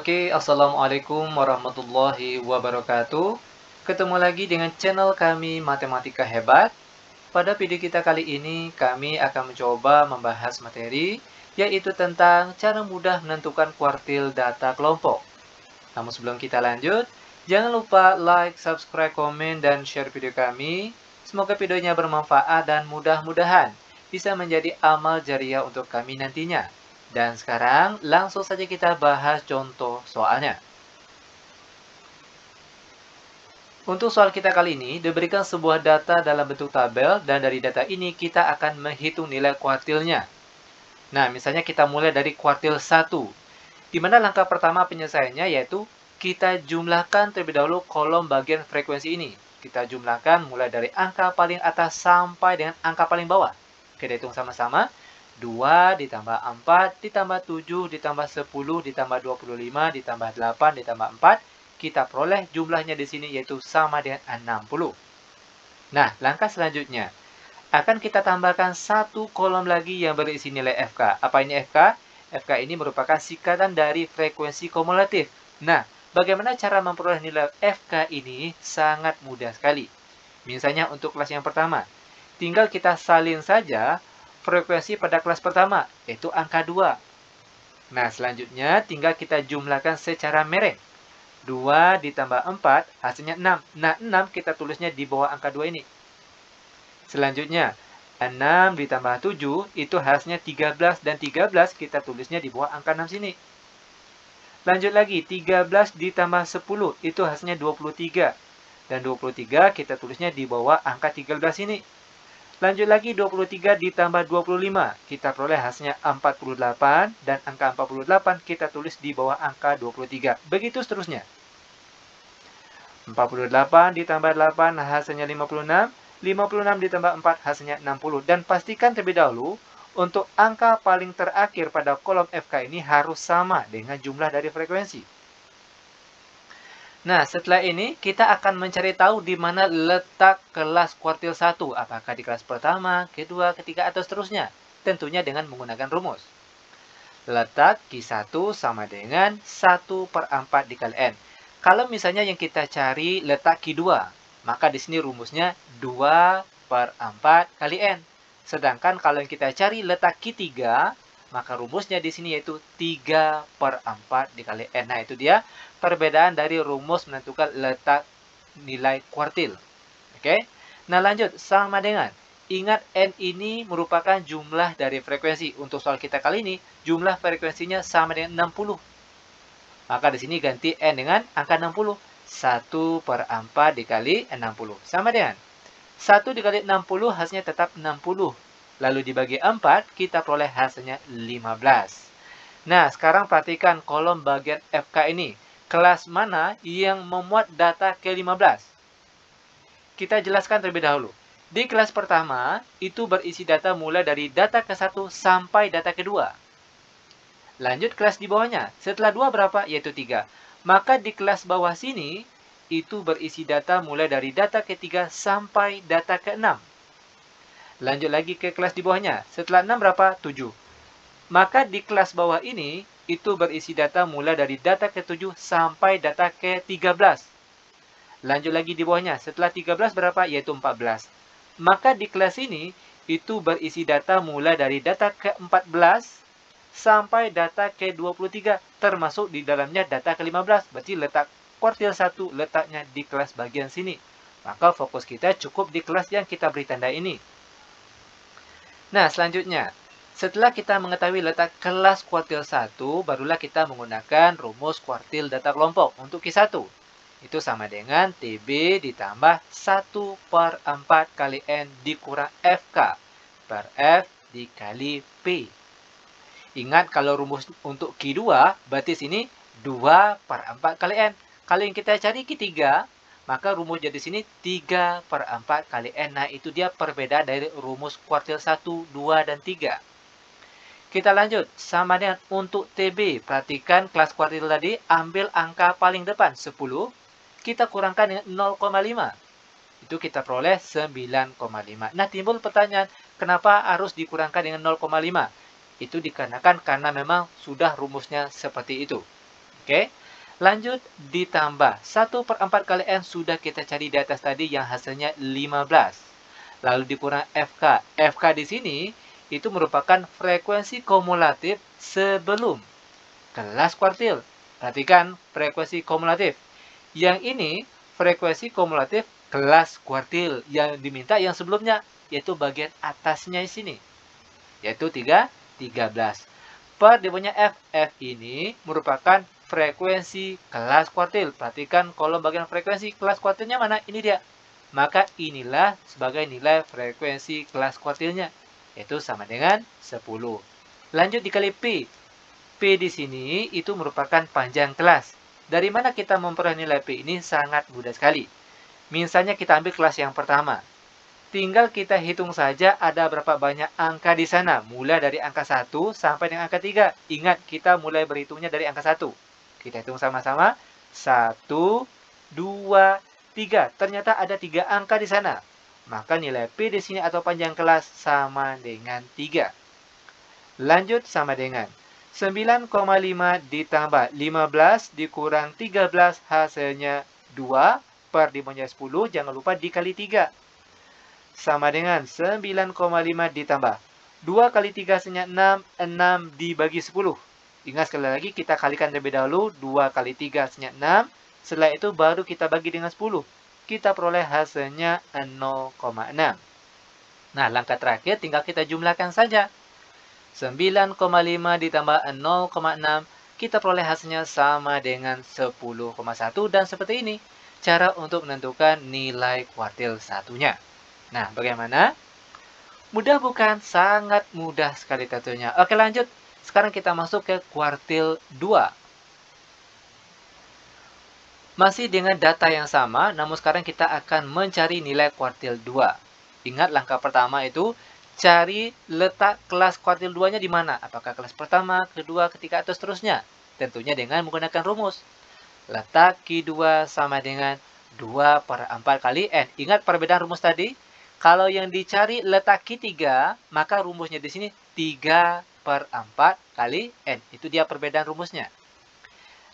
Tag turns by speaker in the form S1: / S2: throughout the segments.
S1: Oke, Assalamualaikum warahmatullahi wabarakatuh. Ketemu lagi dengan channel kami Matematika Hebat. Pada video kita kali ini, kami akan mencoba membahas materi, yaitu tentang cara mudah menentukan kuartil data kelompok. Namun sebelum kita lanjut, jangan lupa like, subscribe, komen, dan share video kami. Semoga videonya bermanfaat dan mudah-mudahan bisa menjadi amal jariah untuk kami nantinya. Dan sekarang langsung saja kita bahas contoh soalnya. Untuk soal kita kali ini diberikan sebuah data dalam bentuk tabel dan dari data ini kita akan menghitung nilai kuartilnya. Nah, misalnya kita mulai dari kuartil 1, di mana langkah pertama penyelesaiannya yaitu kita jumlahkan terlebih dahulu kolom bagian frekuensi ini. Kita jumlahkan mulai dari angka paling atas sampai dengan angka paling bawah. Kita hitung sama-sama. 2 ditambah 4 ditambah 7 ditambah 10 ditambah 25 ditambah 8 ditambah 4, kita peroleh jumlahnya di sini yaitu sama dengan 60. Nah, langkah selanjutnya akan kita tambahkan satu kolom lagi yang berisi nilai FK. Apa ini FK? FK ini merupakan singkatan dari frekuensi kumulatif. Nah, bagaimana cara memperoleh nilai FK ini? Sangat mudah sekali. Misalnya untuk kelas yang pertama, tinggal kita salin saja frekuensi pada kelas pertama, yaitu angka 2. Nah, selanjutnya tinggal kita jumlahkan secara mereng. 2 ditambah 4, hasilnya 6. Nah, 6 kita tulisnya di bawah angka 2 ini. Selanjutnya, 6 ditambah 7, itu hasilnya 13. Dan 13 kita tulisnya di bawah angka 6 sini. Lanjut lagi, 13 ditambah 10, itu hasilnya 23. Dan 23 kita tulisnya di bawah angka 13 ini. Lanjut lagi, 23 ditambah 25, kita peroleh hasilnya 48, dan angka 48 kita tulis di bawah angka 23. Begitu seterusnya. 48 ditambah 8 hasilnya 56, 56 ditambah 4 hasilnya 60. Dan pastikan terlebih dahulu, untuk angka paling terakhir pada kolom FK ini harus sama dengan jumlah dari frekuensi. Nah, setelah ini kita akan mencari tahu di mana letak kelas kuartil 1. Apakah di kelas pertama, kedua, ketiga, atau seterusnya. Tentunya dengan menggunakan rumus. Letak Q1 sama dengan 1/4 dikali N. Kalau misalnya yang kita cari letak Q2, maka di sini rumusnya 2/4 kali N. Sedangkan kalau yang kita cari letak Q3, maka rumusnya di sini yaitu 3/4 dikali N. Nah, itu dia perbedaan dari rumus menentukan letak nilai kuartil. Oke. Nah, lanjut sama dengan, ingat N ini merupakan jumlah dari frekuensi. Untuk soal kita kali ini, jumlah frekuensinya sama dengan 60. Maka di sini ganti N dengan angka 60. 1/4 dikali 60. Sama dengan 1 dikali 60 hasilnya tetap 60. Lalu dibagi 4, kita peroleh hasilnya 15. Nah, sekarang perhatikan kolom bagian FK ini. Kelas mana yang memuat data ke-15? Kita jelaskan terlebih dahulu. Di kelas pertama, itu berisi data mulai dari data ke-1 sampai data ke-2. Lanjut kelas di bawahnya. Setelah 2 berapa? Yaitu 3. Maka di kelas bawah sini, itu berisi data mulai dari data ke-3 sampai data ke-6. Lanjut lagi ke kelas di bawahnya. Setelah 6 berapa? 7. Maka di kelas bawah ini, itu berisi data mulai dari data ke-7 sampai data ke-13. Lanjut lagi di bawahnya. Setelah 13 berapa? Yaitu 14. Maka di kelas ini, itu berisi data mulai dari data ke-14 sampai data ke-23. Termasuk di dalamnya data ke-15. Berarti letak kuartil 1 letaknya di kelas bagian sini. Maka fokus kita cukup di kelas yang kita beri tanda ini. Nah, selanjutnya, setelah kita mengetahui letak kelas kuartil 1, barulah kita menggunakan rumus kuartil data kelompok untuk Q1. Itu sama dengan TB ditambah 1/4 kali N dikurang FK per F dikali P. Ingat, kalau rumus untuk Q2, berarti sini 2/4 kali N. Kalau yang kita cari Q3, maka rumusnya di sini 3/4 kali N. Nah, itu dia perbedaan dari rumus kuartil 1, 2, dan 3. Kita lanjut. Sama dengan untuk TB. Perhatikan kelas kuartil tadi, ambil angka paling depan, 10. Kita kurangkan dengan 0,5. Itu kita peroleh 9,5. Nah, timbul pertanyaan, kenapa harus dikurangkan dengan 0,5? Itu dikarenakan karena memang sudah rumusnya seperti itu. Oke. Lanjut ditambah 1/4 kali N sudah kita cari di atas tadi yang hasilnya 15. Lalu dikurang FK. FK di sini itu merupakan frekuensi kumulatif sebelum kelas kuartil. Perhatikan frekuensi kumulatif. Yang ini frekuensi kumulatif kelas kuartil yang diminta yang sebelumnya, yaitu bagian atasnya di sini, yaitu 13. Per demonya F. F ini merupakan frekuensi kelas kuartil. Perhatikan kolom bagian frekuensi kelas kuartilnya mana? Ini dia. Maka inilah sebagai nilai frekuensi kelas kuartilnya, yaitu sama dengan 10. Lanjut dikali P. P di sini itu merupakan panjang kelas. Dari mana kita memperoleh nilai P ini? Sangat mudah sekali. Misalnya kita ambil kelas yang pertama. Tinggal kita hitung saja ada berapa banyak angka di sana. Mulai dari angka 1 sampai dengan angka 3. Ingat, kita mulai berhitungnya dari angka 1. Kita hitung sama-sama. 1, 2, 3. Ternyata ada 3 angka di sana. Maka nilai P di sini atau panjang kelas sama dengan 3. Lanjut sama dengan 9,5 ditambah 15 dikurang 13 hasilnya 2 per demonya 10. Jangan lupa dikali 3. Sama dengan 9,5 ditambah 2 kali 3 hasilnya 6. 6 dibagi 10. Ingat sekali lagi kita kalikan terlebih dahulu. 2 kali 3 hasilnya 6. Setelah itu baru kita bagi dengan 10. Kita peroleh hasilnya 0,6. Nah, langkah terakhir tinggal kita jumlahkan saja. 9,5 ditambah 0,6. Kita peroleh hasilnya sama dengan 10,1. Dan seperti ini cara untuk menentukan nilai kuartil satunya. Nah, bagaimana? Mudah bukan? Sangat mudah sekali tentunya. Oke, lanjut. Sekarang kita masuk ke kuartil 2. Masih dengan data yang sama, namun sekarang kita akan mencari nilai kuartil 2. Ingat, langkah pertama itu cari letak kelas kuartil 2-nya di mana? Apakah kelas pertama, kedua, ketiga, atau seterusnya? Tentunya dengan menggunakan rumus. Letak Q2 sama dengan 2/4 kali N. Ingat perbedaan rumus tadi? Kalau yang dicari letak Q3, maka rumusnya di sini 3/4 kali N. Itu dia perbedaan rumusnya.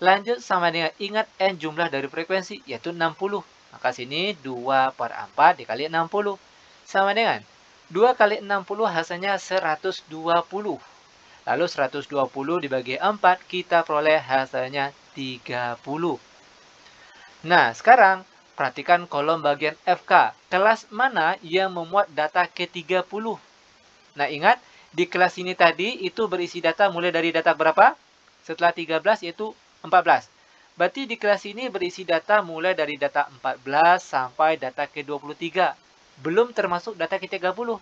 S1: Lanjut sama dengan ingat N jumlah dari frekuensi, yaitu 60. Maka sini 2/4 dikali 60. Sama dengan 2 kali 60 hasilnya 120. Lalu 120 dibagi 4, kita peroleh hasilnya 30. Nah, sekarang perhatikan kolom bagian FK. Kelas mana yang memuat data ke-30? Nah, ingat, di kelas ini tadi itu berisi data mulai dari data berapa? Setelah 13 yaitu 14. Berarti di kelas ini berisi data mulai dari data 14 sampai data ke-23. Belum termasuk data ke-30.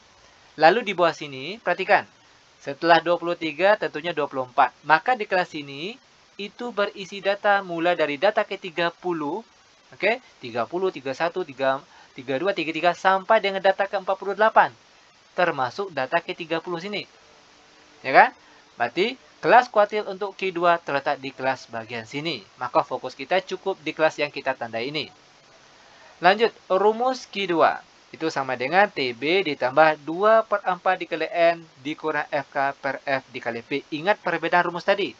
S1: Lalu di bawah sini, perhatikan. Setelah 23 tentunya 24. Maka di kelas ini itu berisi data mulai dari data ke-30. Oke, 30, 31, 32, 33 sampai dengan data ke-48. Termasuk data ke-30 sini. Ya kan? Berarti kelas kuartil untuk Q2 terletak di kelas bagian sini. Maka fokus kita cukup di kelas yang kita tandai ini. Lanjut, rumus Q2. Itu sama dengan TB ditambah 2/4 dikali N dikurang FK per F dikali P. Ingat perbedaan rumus tadi.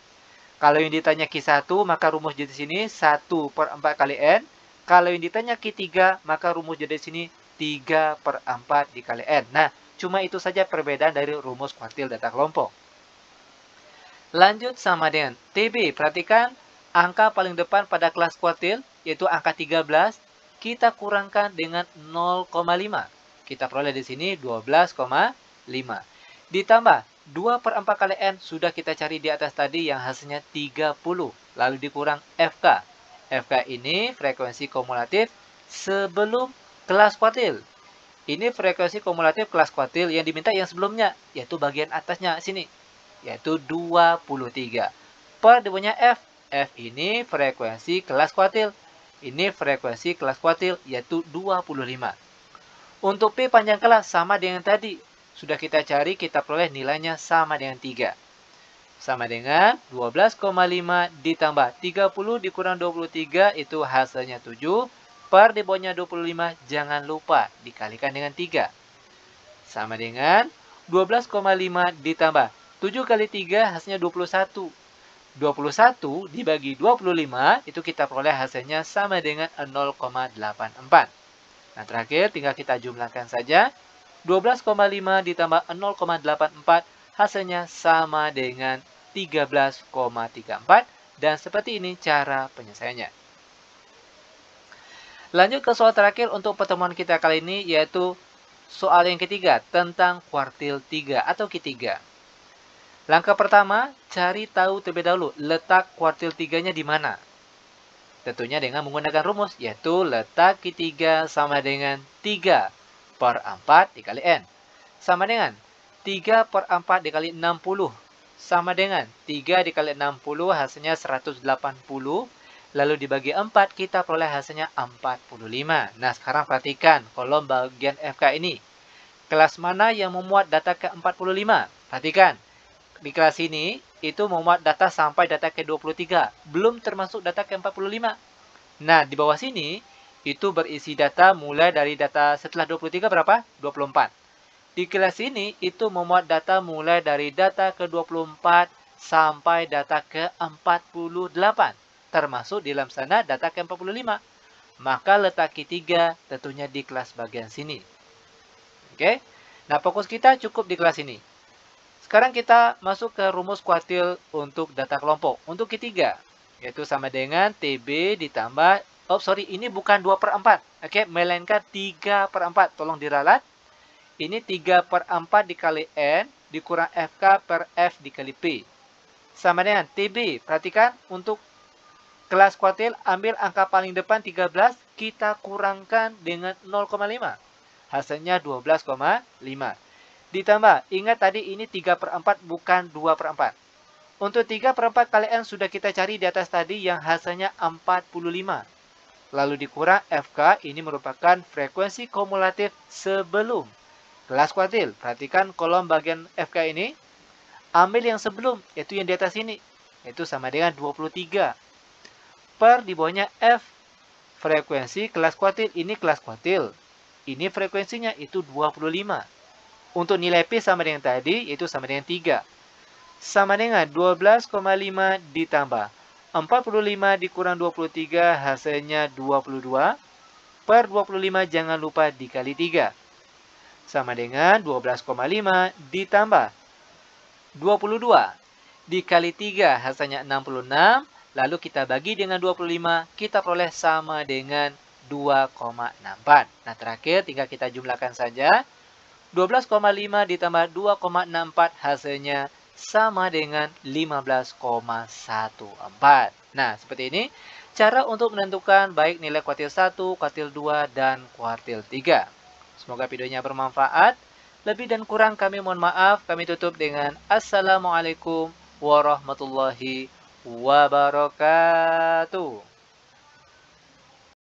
S1: Kalau yang ditanya Q1, maka rumus di sini 1/4 kali N. Kalau yang ditanya Q3, maka rumus jadi sini 3/4 dikali N. Nah, cuma itu saja perbedaan dari rumus kuartil data kelompok. Lanjut sama dengan TB. Perhatikan angka paling depan pada kelas kuartil, yaitu angka 13, kita kurangkan dengan 0,5. Kita peroleh di sini 12,5. Ditambah 2/4 kali N sudah kita cari di atas tadi yang hasilnya 30. Lalu dikurang FK. FK ini frekuensi kumulatif sebelum kelas kuartil. Ini frekuensi kumulatif kelas kuartil yang diminta yang sebelumnya, yaitu bagian atasnya sini, yaitu 23. Per demonya F. F ini frekuensi kelas kuartil. Ini frekuensi kelas kuartil, yaitu 25. Untuk P panjang kelas sama dengan tadi. Sudah kita cari, kita peroleh nilainya sama dengan 3. Sama dengan 12,5 ditambah 30 dikurang 23 itu hasilnya 7. Per di bawahnya 25 jangan lupa dikalikan dengan 3. Sama dengan 12,5 ditambah 7 kali 3 hasilnya 21. 21 dibagi 25, itu kita peroleh hasilnya sama dengan 0,84. Nah, terakhir tinggal kita jumlahkan saja. 12,5 ditambah 0,84 hasilnya sama dengan 13,34. Dan seperti ini cara penyelesaiannya. Lanjut ke soal terakhir untuk pertemuan kita kali ini, yaitu soal yang ketiga tentang kuartil 3 atau Q3. Langkah pertama, cari tahu terlebih dahulu letak kuartil 3-nya di mana. Tentunya dengan menggunakan rumus, yaitu letak Q3 sama dengan 3 per 4 dikali N. Sama dengan 3 per 4 dikali 60. Sama dengan 3 dikali 60 hasilnya 180. Lalu dibagi 4 kita peroleh hasilnya 45. Nah, sekarang perhatikan kolom bagian FK ini. Kelas mana yang memuat data ke 45? Perhatikan. Di kelas ini, itu memuat data sampai data ke-23. Belum termasuk data ke-45. Nah, di bawah sini, itu berisi data mulai dari data setelah 23 berapa? 24. Di kelas ini, itu memuat data mulai dari data ke-24 sampai data ke-48. Termasuk di dalam sana data ke-45. Maka letak Q3 tentunya di kelas bagian sini. Oke? Nah, fokus kita cukup di kelas ini. Sekarang kita masuk ke rumus kuartil untuk data kelompok. Untuk Q3, yaitu sama dengan TB ditambah, ini bukan 2 per 4. Oke, melainkan 3 per 4. Tolong diralat. Ini 3 per 4 dikali N, dikurang FK per F dikali P. Sama dengan TB. Perhatikan, untuk kelas kuartil, ambil angka paling depan 13, kita kurangkan dengan 0,5. Hasilnya 12,5. Ditambah, ingat tadi ini 3 per 4 bukan 2 per 4. Untuk 3 per 4 kali N sudah kita cari di atas tadi yang hasilnya 45. Lalu dikurang FK, ini merupakan frekuensi kumulatif sebelum kelas kuartil. Perhatikan kolom bagian FK ini. Ambil yang sebelum, yaitu yang di atas ini. Yaitu sama dengan 23. Per di bawahnya F. Frekuensi kelas kuartil, ini kelas kuartil. Ini frekuensinya, itu 25. Untuk nilai P sama dengan tadi, yaitu sama dengan 3. Sama dengan 12,5 ditambah 45 dikurang 23, hasilnya 22. Per 25 jangan lupa dikali 3. Sama dengan 12,5 ditambah 22. Dikali 3, hasilnya 66. Lalu kita bagi dengan 25, kita peroleh sama dengan 2,64. Nah, terakhir tinggal kita jumlahkan saja. 12,5 ditambah 2,64 hasilnya sama dengan 15,14. Nah, seperti ini cara untuk menentukan baik nilai kuartil 1, kuartil 2, dan kuartil 3. Semoga videonya bermanfaat. Lebih dan kurang kami mohon maaf. Kami tutup dengan Assalamualaikum warahmatullahi wabarakatuh.